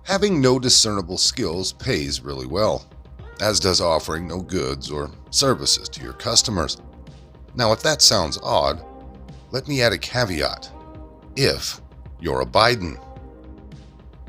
Having no discernible skills pays really well, as does offering no goods or services to your customers. Now, if that sounds odd, let me add a caveat. If you're a Biden.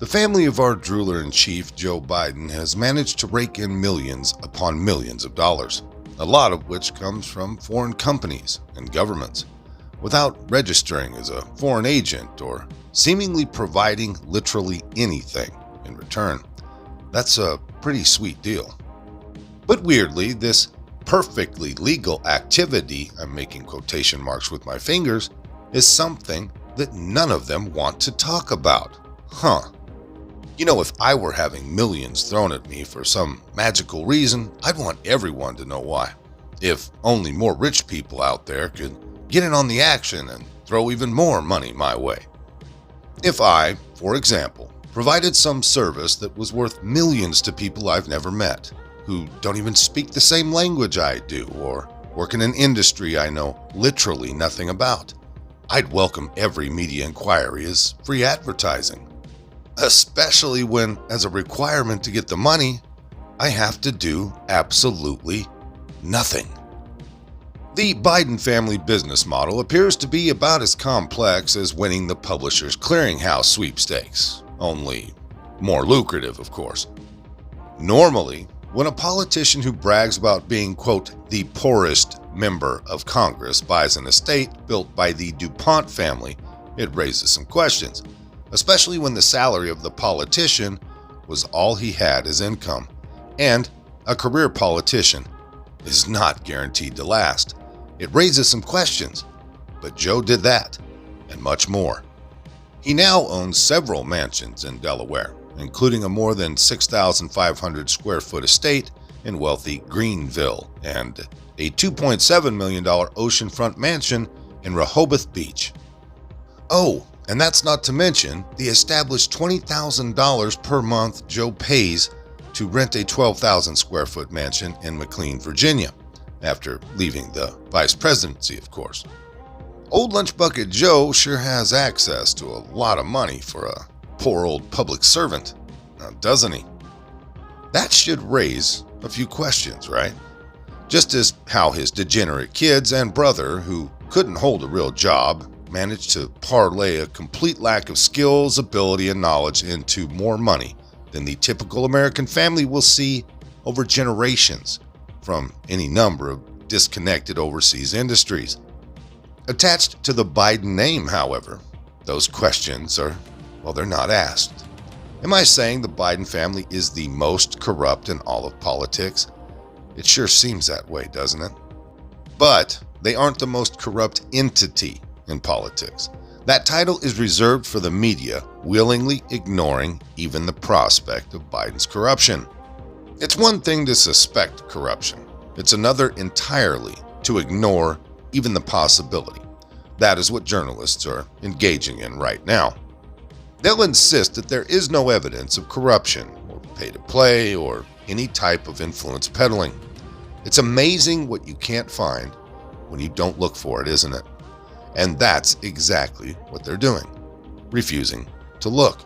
The family of our drooler-in-chief, Joe Biden, has managed to rake in millions upon millions of dollars, a lot of which comes from foreign companies and governments, without registering as a foreign agent or seemingly providing literally anything in return. That's a pretty sweet deal. But weirdly, this perfectly legal activity, I'm making quotation marks with my fingers, is something that none of them want to talk about. You know, if I were having millions thrown at me for some magical reason, I'd want everyone to know why. If only more rich people out there could get in on the action and throw even more money my way. If I, for example, provided some service that was worth millions to people I've never met, who don't even speak the same language I do or work in an industry I know literally nothing about, I'd welcome every media inquiry as free advertising. Especially when, as a requirement to get the money, I have to do absolutely nothing. The Biden family business model appears to be about as complex as winning the Publishers Clearinghouse sweepstakes, only more lucrative, of course. Normally, when a politician who brags about being, quote, the poorest member of Congress buys an estate built by the DuPont family, it raises some questions, especially when the salary of the politician was all he had as income, and a career politician is not guaranteed to last. It raises some questions, but Joe did that, and much more. He now owns several mansions in Delaware, including a more than 6,500 square foot estate in wealthy Greenville and a $2.7 million oceanfront mansion in Rehoboth Beach. Oh, and that's not to mention the established $20,000 per month Joe pays to rent a 12,000 square foot mansion in McLean, Virginia, after leaving the vice presidency, of course. Old Lunch Bucket Joe sure has access to a lot of money for a poor old public servant, now doesn't he? That should raise a few questions, right? Just as how his degenerate kids and brother, who couldn't hold a real job, managed to parlay a complete lack of skills, ability, and knowledge into more money than the typical American family will see over generations from any number of disconnected overseas industries. Attached to the Biden name, however, those questions are, well, they're not asked. Am I saying the Biden family is the most corrupt in all of politics? It sure seems that way, doesn't it? But they aren't the most corrupt entity in politics. That title is reserved for the media, willingly ignoring even the prospect of Biden's corruption. It's one thing to suspect corruption. It's another entirely to ignore even the possibility. That is what journalists are engaging in right now. They'll insist that there is no evidence of corruption or pay-to-play or any type of influence peddling. It's amazing what you can't find when you don't look for it, isn't it? And that's exactly what they're doing, refusing to look.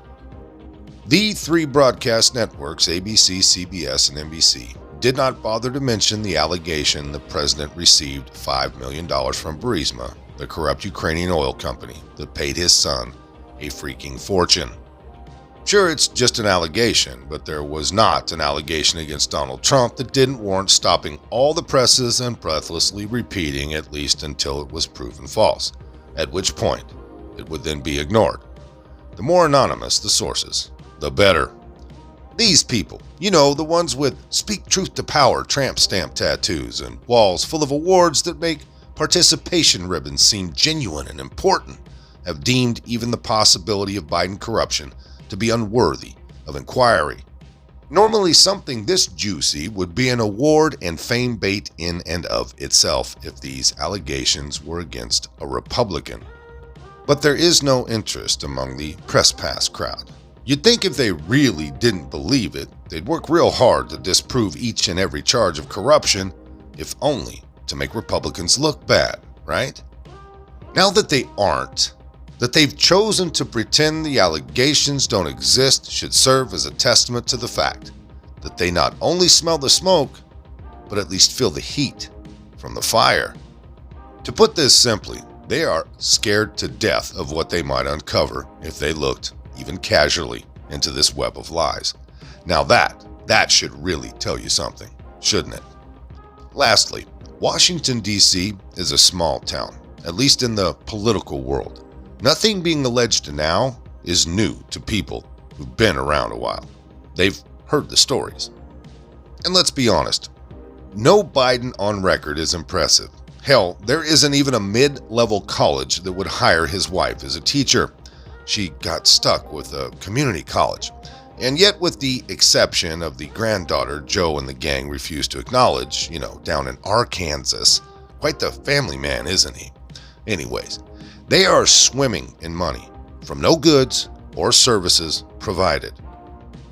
The three broadcast networks, ABC, CBS, and NBC, did not bother to mention the allegation the president received $5 million from Burisma, the corrupt Ukrainian oil company that paid his son a freaking fortune. Sure, it's just an allegation, but there was not an allegation against Donald Trump that didn't warrant stopping all the presses and breathlessly repeating at least until it was proven false, at which point it would then be ignored. The more anonymous the sources, the better. These people, you know, the ones with speak truth to power tramp stamp tattoos and walls full of awards that make participation ribbons seem genuine and important, have deemed even the possibility of Biden corruption to be unworthy of inquiry. Normally, something this juicy would be an award and fame bait in and of itself if these allegations were against a Republican. But there is no interest among the press pass crowd. You'd think if they really didn't believe it, they'd work real hard to disprove each and every charge of corruption, if only to make Republicans look bad, right? Now that they aren't, That they've chosen to pretend the allegations don't exist should serve as a testament to the fact that they not only smell the smoke, but at least feel the heat from the fire. To put this simply, they are scared to death of what they might uncover if they looked, even casually, into this web of lies. Now that should really tell you something, shouldn't it? Lastly, Washington, D.C. is a small town, at least in the political world. Nothing being alleged now is new to people who've been around a while. They've heard the stories. And let's be honest, no Biden on record is impressive. Hell, there isn't even a mid-level college that would hire his wife as a teacher. She got stuck with a community college. And yet, with the exception of the granddaughter Joe and the gang refuse to acknowledge, down in Arkansas, quite the family man, isn't he? Anyways, they are swimming in money from no goods or services provided.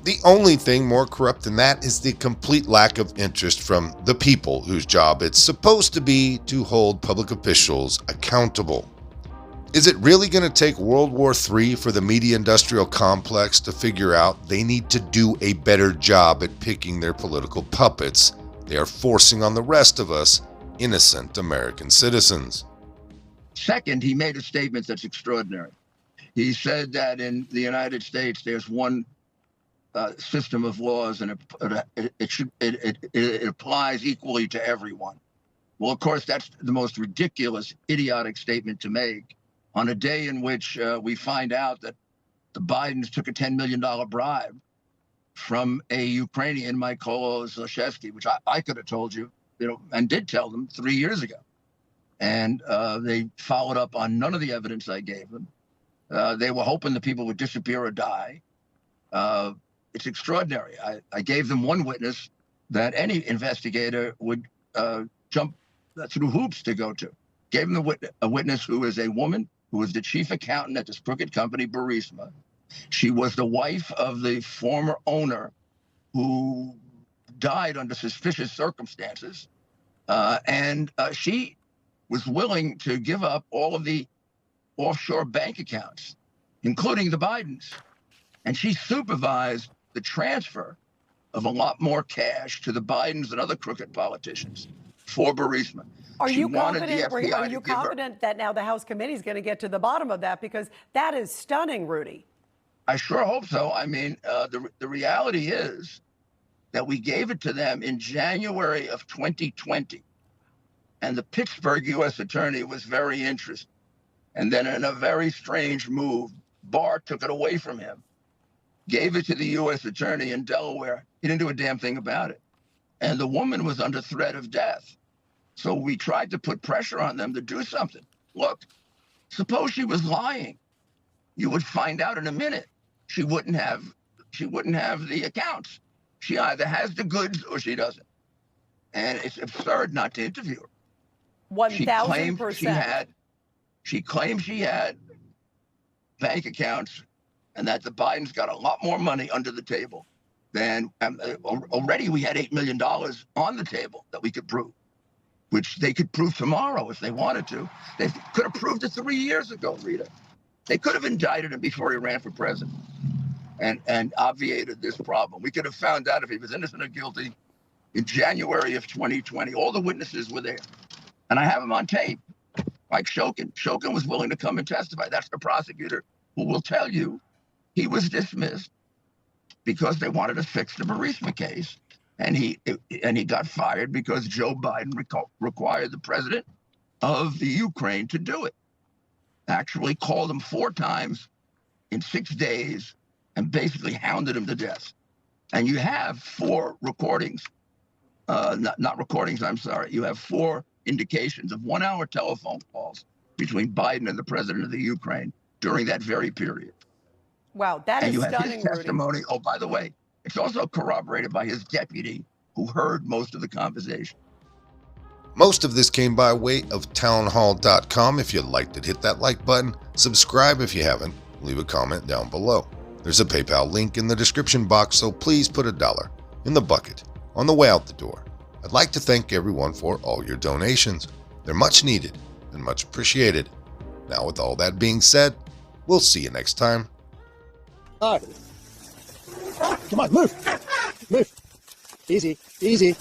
The only thing more corrupt than that is the complete lack of interest from the people whose job it's supposed to be to hold public officials accountable. Is it really going to take World War III for the media industrial complex to figure out they need to do a better job at picking their political puppets they are forcing on the rest of us, innocent American citizens? Second, he made a statement that's extraordinary. He said that in the United States, there's one system of laws, and it applies equally to everyone. Well, of course, that's the most ridiculous, idiotic statement to make on a day in which we find out that the Bidens took a $10 million bribe from a Ukrainian, Mykola Zlochevsky, which I could have told you, and did tell them 3 years ago. And they followed up on none of the evidence I gave them. They were hoping the people would disappear or die. It's extraordinary. I gave them one witness that any investigator would jump through hoops to go to. Gave them a witness who is a woman who was the chief accountant at this crooked company, Burisma. She was the wife of the former owner who died under suspicious circumstances. And she was willing to give up all of the offshore bank accounts, including the Bidens. And she supervised the transfer of a lot more cash to the Bidens and other crooked politicians for Burisma. Are you confident that now the House committee is going to get to the bottom of that? Because that is stunning, Rudy. I sure hope so. I mean, the reality is that we gave it to them in January of 2020. And the Pittsburgh U.S. attorney was very interested. And then in a very strange move, Barr took it away from him, gave it to the U.S. attorney in Delaware. He didn't do a damn thing about it. And the woman was under threat of death. So we tried to put pressure on them to do something. Look, suppose she was lying. You would find out in a minute. She wouldn't have the accounts. She either has the goods or she doesn't. And it's absurd not to interview her. 1,000%. She claimed she had bank accounts and that the Bidens got a lot more money under the table than already we had $8 million on the table that we could prove, which they could prove tomorrow if they wanted to. They could have proved it 3 years ago, Rita. They could have indicted him before he ran for president and obviated this problem. We could have found out if he was innocent or guilty in January of 2020. All the witnesses were there. And I have him on tape, like Shokin. Shokin was willing to come and testify. That's the prosecutor who will tell you he was dismissed because they wanted to fix the Burisma case. And he got fired because Joe Biden required the president of the Ukraine to do it. Actually called him 4 times in 6 days and basically hounded him to death. And you have 4 recordings, not recordings, I'm sorry. You have 4 indications of 1-hour telephone calls between Biden and the president of the Ukraine during that very period. Wow, that is stunning, Rudy. And you have his testimony. Oh, by the way, it's also corroborated by his deputy who heard most of the conversation. Most of this came by way of townhall.com. If you liked it, hit that like button. Subscribe if you haven't. Leave a comment down below. There's a PayPal link in the description box, so please put $1 in the bucket on the way out the door. I'd like to thank everyone for all your donations. They're much needed and much appreciated. Now, with all that being said, We'll see you next time. All right. Come on, move. Move. Easy, easy.